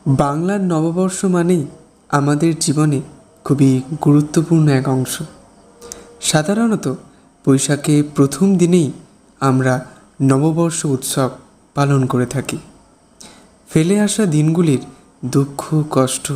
বাংলার নববর্ষ মানেই আমাদের জীবনে খুবই গুরুত্বপূর্ণ এক অংশ। সাধারণত বৈশাখে প্রথম দিনেই আমরা নববর্ষ উৎসব পালন করে থাকি। ফেলে আসা দিনগুলির দুঃখ কষ্ট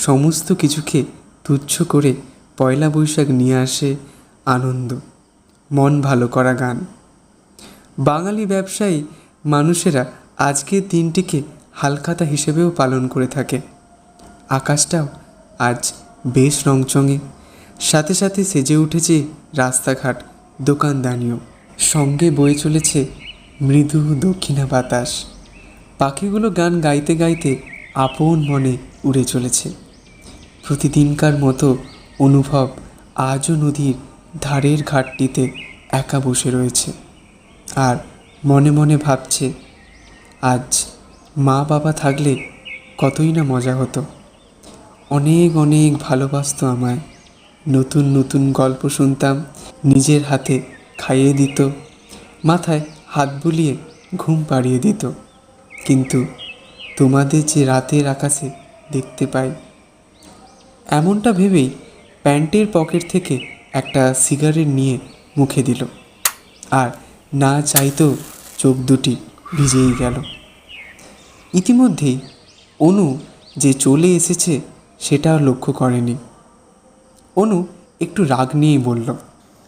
সমস্ত কিছুকে তুচ্ছ করে পয়লা বৈশাখ নিয়ে আসে আনন্দ, মন ভালো করা গান। বাঙালি ব্যবসায়ী মানুষেরা আজকের দিনটিকে হালখাতা হিসেবেও পালন করে থাকে। আকাশটাও আজ বেশ রংচঙে, সাথে সাথে সেজে উঠেছে রাস্তাঘাট, দোকানদানিও। সঙ্গে বয়ে চলেছে মৃদু দক্ষিণা বাতাস। পাখিগুলো গান গাইতে গাইতে আপন মনে উড়ে চলেছে। প্রতিদিনকার মতো অনুভব আজও নদীর ধারের ঘাটটিতে একা বসে রয়েছে আর মনে মনে ভাবছে, আজ মা বাবা থাকলে কতই না মজা হতো। অনেক অনেক ভালোবাসতো আমায়। নতুন নতুন গল্প শুনতাম, নিজের হাতে খাইয়ে দিত, মাথায় হাত বুলিয়ে ঘুম পাড়িয়ে দিত। কিন্তু তোমাদের যে রাতের আকাশে দেখতে পাই, এমনটা ভেবেই প্যান্টের পকেট থেকে একটা সিগারেট নিয়ে মুখে দিল, আর না চাইতেও চোখ দুটি ভিজেই গেল। ইতিমধ্যেই অনু যে চলে এসেছে সেটা লক্ষ্য করেনি। অনু একটু রাগ নিয়েই বলল,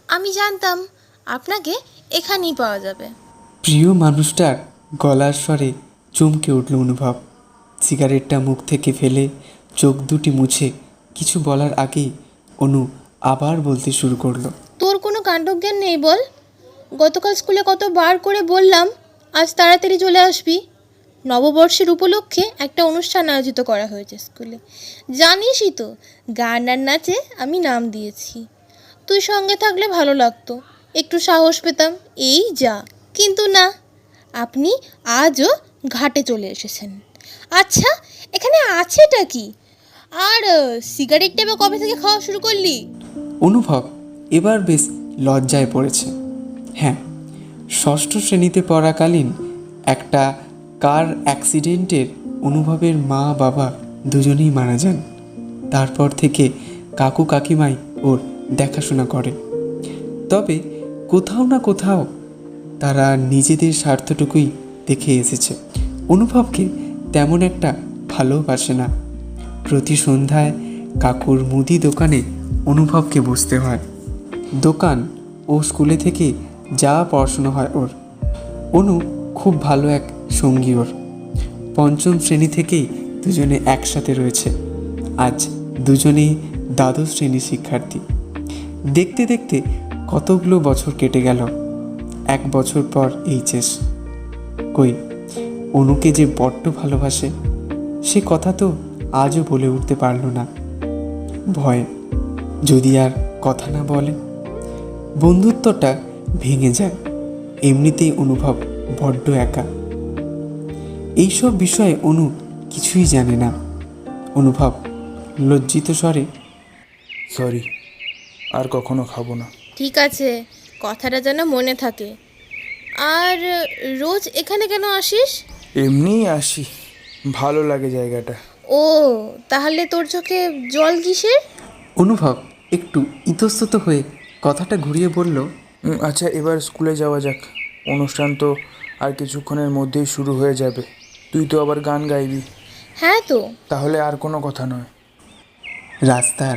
আমি জানতাম আপনাকে এখানেই পাওয়া যাবে। প্রিয় মানুষটার গলার স্বরে চমকে উঠল অনুভব। সিগারেটটা মুখ থেকে ফেলে চোখ দুটি মুছে কিছু বলার আগেই অনু আবার বলতে শুরু করলো, তোর কোনো কাণ্ডজ্ঞান নেই বল? গতকাল স্কুলে কতবার করে বললাম আজ তাড়াতাড়ি চলে আসবি। নববর্ষের উপলক্ষে একটা অনুষ্ঠান আয়োজিত করা হয়েছে স্কুলে, জানিসই তো, গান আর নাচে আমি নাম দিয়েছি। তুই সঙ্গে থাকলে ভালো লাগতো, একটু সাহস পেতাম, এই যা। কিন্তু না, আপনি আজও ঘাটে চলে এসেছেন। আচ্ছা, এখানে আছেটা কি? আর সিগারেটটা বা কবে থেকে খাওয়া শুরু করলি? অনুভব এবার বেশ লজ্জায় পড়েছে। হ্যাঁ, ষষ্ঠ শ্রেণীতে পড়াকালীন একটা কার অ্যাক্সিডেন্টের অনুভবের মা বাবা দুজনেই মারা যান। তারপর থেকে কাকু কাকিমাই ওর দেখাশোনা করে। তবে কোথাও না কোথাও তারা নিজেদের স্বার্থটুকুই দেখে এসেছে। অনুভবকে তেমন একটা ভালোবাসে না। প্রতি সন্ধ্যায় কাকুর মুদি দোকানে অনুভবকে বসতে হয়। দোকান ও স্কুলে থেকে যা পড়াশোনা হয় ওর। অনু খুব ভালো এক সঙ্গী ওর। পঞ্চম শ্রেণী থেকেই দুজনে একসাথে রয়েছে। আজ দুজনেই দ্বাদশ শ্রেণীর শিক্ষার্থী। দেখতে দেখতে কতগুলো বছর কেটে গেল। 1 বছর পর এইচএস। কই, অনুকে যে বড্ড ভালোবাসে সে কথা তো আজও বলে উঠতে পারল না। ভয়, যদি আর কথা না বলে বন্ধুত্বটা ভেঙে যায়। এমনিতেই অনুভব বড্ড একা। এইসব বিষয়ে অনু কিছুই জানে না। অনুভব লজ্জিত স্বরে, সরি, আর কখনো খাবো না। ঠিক আছে, কথাটা যেন মনে থাকে। আর রোজ এখানে কেন আসিস? এমনিই আসি, ভালো লাগে জায়গাটা। ও, তাহলে তোর চোখে জল কিসের? অনুভব একটু ইতস্তত হয়ে কথাটা ঘুরিয়ে বলল, আচ্ছা, এবার স্কুলে যাওয়া যাক। অনুষ্ঠান তো আর কিছুক্ষণের মধ্যেই শুরু হয়ে যাবে। তুই তো আবার গান গাইবি। হ্যাঁ তো। তাহলে আর কোনো কথা নয়। রাস্তার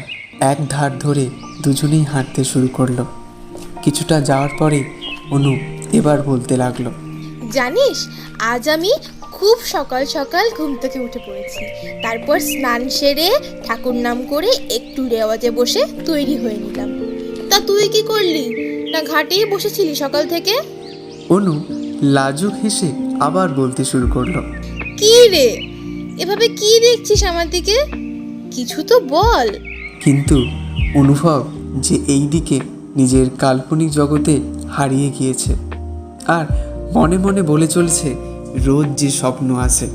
এক ধার ধরে দুজনেই হাঁটতে শুরু করলো। কিছুটা যাওয়ার পরে অনু এবার বলতে লাগলো, জানিস, আজ আমি খুব সকাল সকাল ঘুম থেকে উঠে পড়েছি। তারপর স্নান সেরে ঠাকুর নাম করে একটু রেওয়াজে বসে তৈরি হয়ে নিলাম। তা তুই কি করলি? না ঘাটেই বসেছিলি সকাল থেকে? অনু লাজুক হেসে আবার বলতে শুরু করলো, কি রে, এভাবে কি দেখছিস আমার দিকে? কিছু তো বল। কিন্তু অনুভব যে এই দিকে নিজের কাল্পনিক জগতে হারিয়ে গিয়েছে আর মনে মনে বলে চলছে, রোজ যে স্বপ্ন আসে,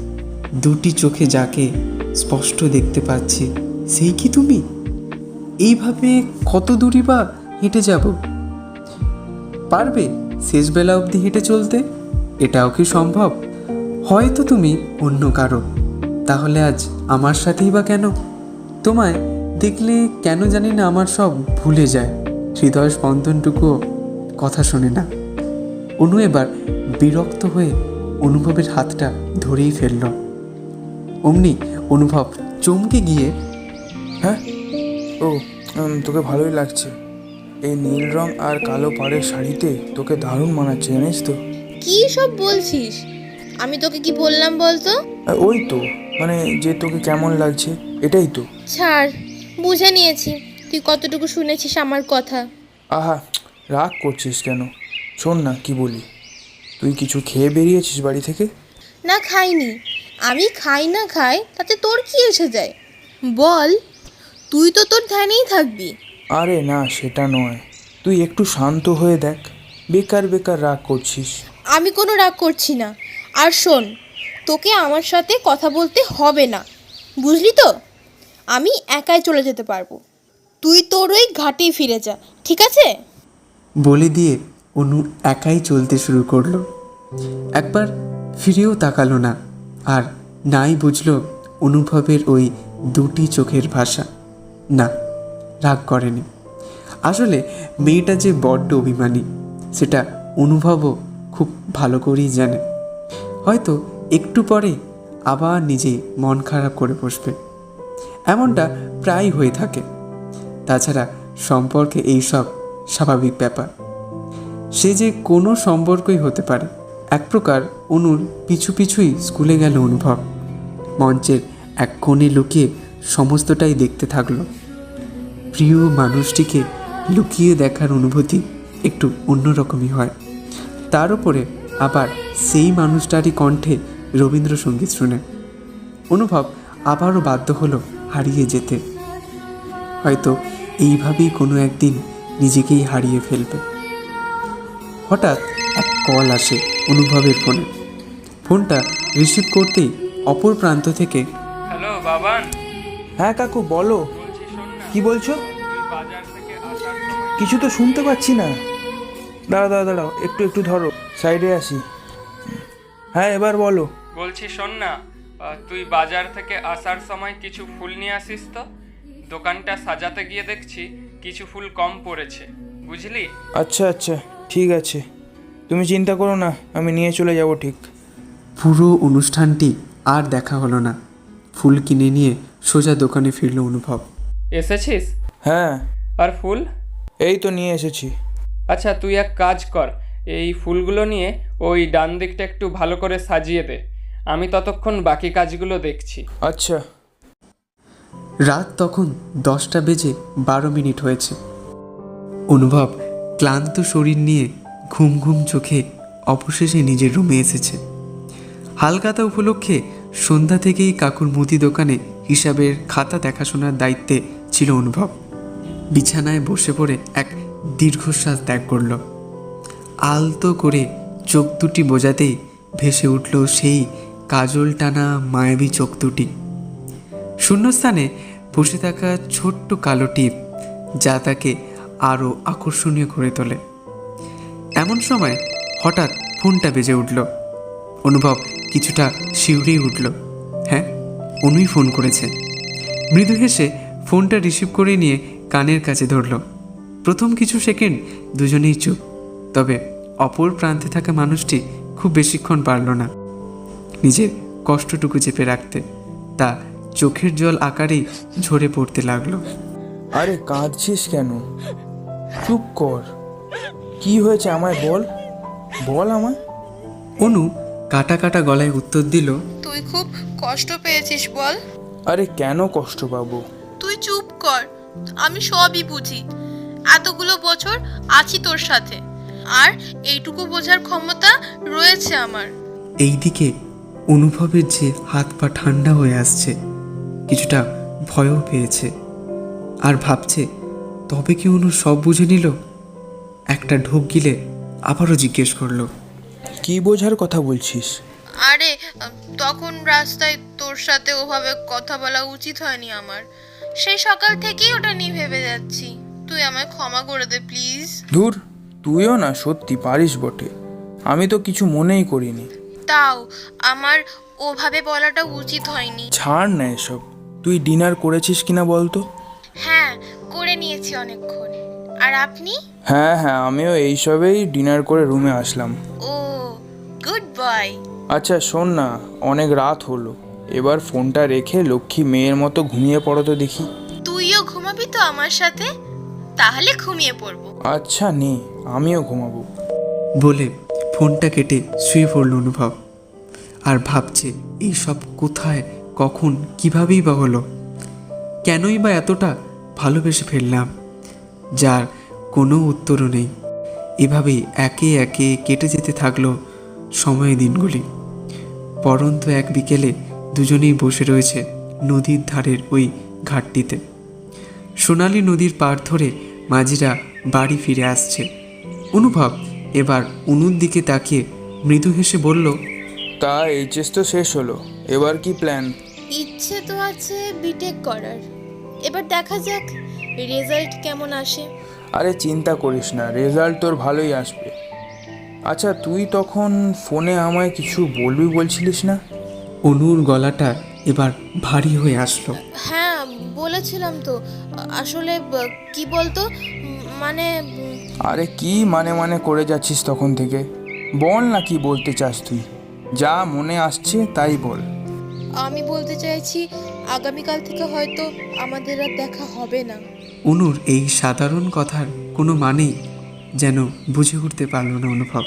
দুটি চোখে যাকে স্পষ্ট দেখতে পাচ্ছি, সেই কি তুমি? এইভাবে কত দূরই বা হেঁটে যাব? পারবে শেষবেলা অবধি হেঁটে চলতে? এটাও কি সম্ভব? হয়তো তুমি অন্য কারো, তাহলে আজ আমার সাথেই বা কেন? তোমায় দেখলে কেন জানি না আমার সব ভুলে যায়, হৃদয় স্পন্দনটুকুও কথা শোনে না। অনু এবার বিরক্ত হয়ে অনুভবের হাতটা ধরেই ফেলল। অমনি অনুভব চমকে গিয়ে, হ্যাঁ, ও তোকে ভালোই লাগছে। এই নীল রং আর কালো পাড়ের শাড়িতে তোকে দারুণ মানাচ্ছে, জানিস তো। কি সব বলছিস? আমি তোকে কি বললাম বলতো? ওই তো, মানে যে তোকে কেমন লাগছে এটাই তো। ছাড়, বুঝে নিয়েছি তুই কতটুকু শুনেছিস আমার কথা। আহা, রাগ করছিস কেন? শোন না কি বলি, তুই কিছু খেয়ে বেরিয়েছিস বাড়ি থেকে? না, খাইনি। আমি খাই না খাই তাতে তোর কি এসে যায়? বল, তুই তো তোর ধ্যানেই থাকবি। আরে না, সেটা নয়, তুই একটু শান্ত হয়ে দেখ, বেকার বেকার রাগ করছিস। আমি কোনো রাগ করছি না। আর শোন, তোকে আমার সাথে কথা বলতে হবে না, বুঝলি তো? আমি একাই চলে যেতে পারবো। তুই তোর ওই ঘাটেই ফিরে যা, ঠিক আছে? বলে দিয়ে অনু একাই চলতে শুরু করলো। একবার ফিরেও তাকালো না, আর নাই বুঝলো অনুভবের ওই দুটি চোখের ভাষা। না, রাগ করেনি। আসলে মেয়েটা যে বড্ড অভিমানী সেটা অনুভবও খুব ভালো করেই জানে। হয়তো একটু পরে আবার নিজেই মন খারাপ করে বসবে। এমনটা প্রায় হয়ে থাকে। তাছাড়া সম্পর্কে এইসব স্বাভাবিক ব্যাপার। সে যে কোনো সম্পর্কই হতে পারে। এক প্রকার অনুর পিছু পিছুই স্কুলে গেল অনুভব। মঞ্চের এক কোণে লুকিয়ে সমস্তটাই দেখতে থাকলো। প্রিয় মানুষটিকে লুকিয়ে দেখার অনুভূতি একটু অন্যরকমই হয়। তার উপরে আবার সেই মানুষটারই কণ্ঠে রবীন্দ্রসঙ্গীত শুনে অনুভব আবারও বাধ্য হলো হারিয়ে যেতে। হয়তো এইভাবেই কোনো একদিন নিজেকেই হারিয়ে ফেলবে। হঠাৎ এক কল আসে অনুভবের ফোনে। ফোনটা রিসিভ করতেই অপর প্রান্ত থেকে, হ্যালো বাবান, হ্যাঁ কাকু বলো, বলছি শোন না, কি বলছো? তুই বাজার থেকে আসার সময় কিছু তো শুনতে পাচ্ছি না। দাঁড়াও একটু একটু ধরো, সাইডে আসি। হ্যাঁ এবার বলো। বলছি শোন না, তুই বাজার থেকে আসার সময় কিছু ফুল নিয়ে আসিস তো। দোকানটা সাজাতে গিয়ে দেখছি কিছু ফুল কম পড়েছে, বুঝলি? আচ্ছা ঠিক আছে, তুমি চিন্তা করো না, আমি নিয়ে চলে যাব ঠিক। পুরো অনুষ্ঠানটি আর দেখা হলো না। ফুল কিনে নিয়ে সোজা দোকানে ফিরল অনুভব। এসেছিস? হ্যাঁ, আর ফুল? এই তো নিয়ে এসেছি। আচ্ছা, তুই এক কাজ কর, এই ফুলগুলো নিয়ে ওই ডান দিকটা একটু ভালো করে সাজিয়ে দে। আমি ততক্ষণ বাকি কাজগুলো দেখছি। আচ্ছা। রাত তখন 10:12 হয়েছে। অনুভব ক্লান্ত শরীর নিয়ে ঘুম ঘুম চোখে অবশেষে নিজের রুমে এসেছে। হালখাতা উপলক্ষে সন্ধ্যা থেকেই কাকুর মুদি দোকানে হিসাবের খাতা দেখাশোনার দায়িত্বে ছিল অনুভব। বিছানায় বসে পড়ে এক দীর্ঘশ্বাস ত্যাগ করল। আলতো করে চোখ দুটি বোঝাতেই ভেসে উঠল সেই কাজল টানা মায়াবী চোখ দুটি। শূন্যস্থানে বসে থাকা ছোট্ট কালো টিপ, যা তাকে আরও আকর্ষণীয় করে তোলে। এমন সময় হঠাৎ ফোনটা বেজে উঠল। অনুভব কিছুটা শিউরেই উঠল। হ্যাঁ, অনুই ফোন করেছে। মৃদু হেসে ফোনটা রিসিভ করে নিয়ে কানের কাছে ধরল। প্রথম কিছু সেকেন্ড দুজনেই চুপ। তবে অপর প্রান্তে থাকা মানুষটি খুব বেশিক্ষণ পারল না নিজের কষ্টটুকু চেপে রাখতে। তা চোখের জল আকারেই ঝরে পড়তে লাগলো। আরে কাঁদছিস কেন? চুপ কর, কি হয়েছে আমায় বল আমায়। অনু কাটা কাটা গলায় উত্তর দিল, তুই খুব কষ্ট পেয়েছিস বল? আরে কেন কষ্ট পাবো? তুই চুপ কর, আমি সবই বুঝি। এতগুলো বছর আছি তোর সাথে, আর এইটুকু বোঝার ক্ষমতা রয়েছে আমার। এইদিকে অনুভবের যে হাত পা ঠান্ডা হয়ে আসছে, কিছুটা ভয়ও পেয়েছে। আর ভাবছে তবে কি অনু সব বুঝে নিল। একটা ঢোক গিলে আবারও জিজ্ঞেস করলো, কি বোঝার কথা বলছিস? আরে তখন রাস্তায় তোর সাথে ওভাবে কথা বলা উচিত হয়নি আমার। সেই সকাল থেকেই ওটা নিয়ে ভেবে যাচ্ছি। তুই আমায় ক্ষমা করে দে প্লিজ। ধুর, তুইও না সত্যি পারিস বটে, আমি তো কিছু মনেই করিনি। তাও আমার ওভাবে বলাটা উচিত হয়নি। ছাড় না এসব, তুই ডিনার করেছিস কিনা বল তো? হ্যাঁ, করে নিয়েছি অনেকক্ষণ। আর আপনি? হ্যাঁ হ্যাঁ, আমিও এইসবেই ডিনার করে রুমে আসলাম। ও, গুড বয়। আচ্ছা শোন না, অনেক রাত হলো, এবার ফোনটা রেখে লক্ষ্মী মেয়ের মতো ঘুমিয়ে পড়ো তো দেখি। তুইও ঘুমাবি তো আমার সাথে? তাহলে ঘুমিয়ে পড়বো। আচ্ছা নে, আমিও ঘুমাবো। বলে ফোনটা কেটে শুয়ে পড়ল অনুভব। আর ভাবছে এই সব কোথায়, কখন, কীভাবেই বা হলো, কেনই বা এতটা ভালোবেসে ফেললাম, যার কোনো উত্তরও নেই। এভাবেই একে একে কেটে যেতে থাকলো সময় দিনগুলি। পরন্ত এক বিকেলে দুজনেই বসে রয়েছে নদীর ধারের ওই ঘাটটিতে। সোনালী নদীর পাড় ধরে মাঝিরা বাড়ি ফিরে আসছে। অনুভব এবার অনুর দিকে তাকিয়ে মৃদু হেসে বলল, তা এইচএস তো শেষ হলো, এবার কি প্ল্যান? ইচ্ছে তো আছে বিটেক করার, এবার দেখা যাক রেজাল্ট কেমন আসে। আরে চিন্তা করিস না, রেজাল্ট তোর ভালোই আসবে। আচ্ছা তুই তখন ফোনে আমায় কিছু বলবি বলছিলিস না? অনুর গলাটা এবার ভারী হয়ে আসলো। হ্যাঁ, বলেছিলাম তো। আসলে কি বলতো, মানে আরে কি মানে মানে করে যাচ্ছিস তখন থেকে? বল না কি বলতে চাস তুই, যা মনে আসছে তাই বল। আমি বলতে চাইছি আগামীকাল থেকে হয়তো আমাদের আর দেখা হবে না। অনুর এই সাধারণ কথার কোনো মানেই যেন বুঝে উঠতে পারল না অনুভব।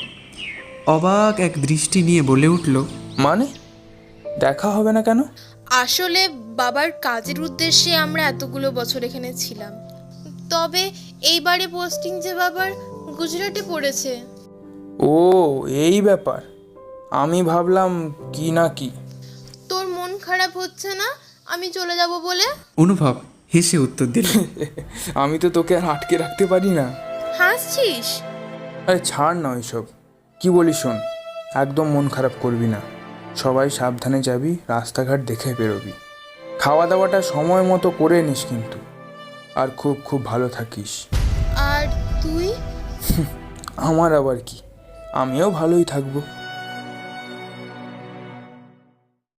অবাক এক দৃষ্টি নিয়ে বলে উঠল, মানে দেখা হবে না কেন? আসলে বাবার কাজের উদ্দেশ্যে আমরা এতগুলো বছর এখানে ছিলাম, তবে এইবারে পোস্টিং যে বাবার গুজরাটে পড়েছে। ও এই ব্যাপার, আমি ভাবলাম কি না কি। তোর মন খারাপ হচ্ছে না আমি চলে যাব বলে? অনুভব হেসে উত্তর দিল, আমি তো তোকে আর আটকে রাখতে পারি না। হাসছিস? আরে ছাড় না ওইসব, কি বলিস শোন, একদম মন খারাপ করবি না, সবাই সাবধানে যাবি, রাস্তাঘাট দেখে বেরোবি, খাওয়া দাওয়াটা সময় মতো করে নিস কিন্তু, আর খুব খুব ভালো থাকিস। আর তুই? আমার আবার কি, আমিও ভালোই থাকবো।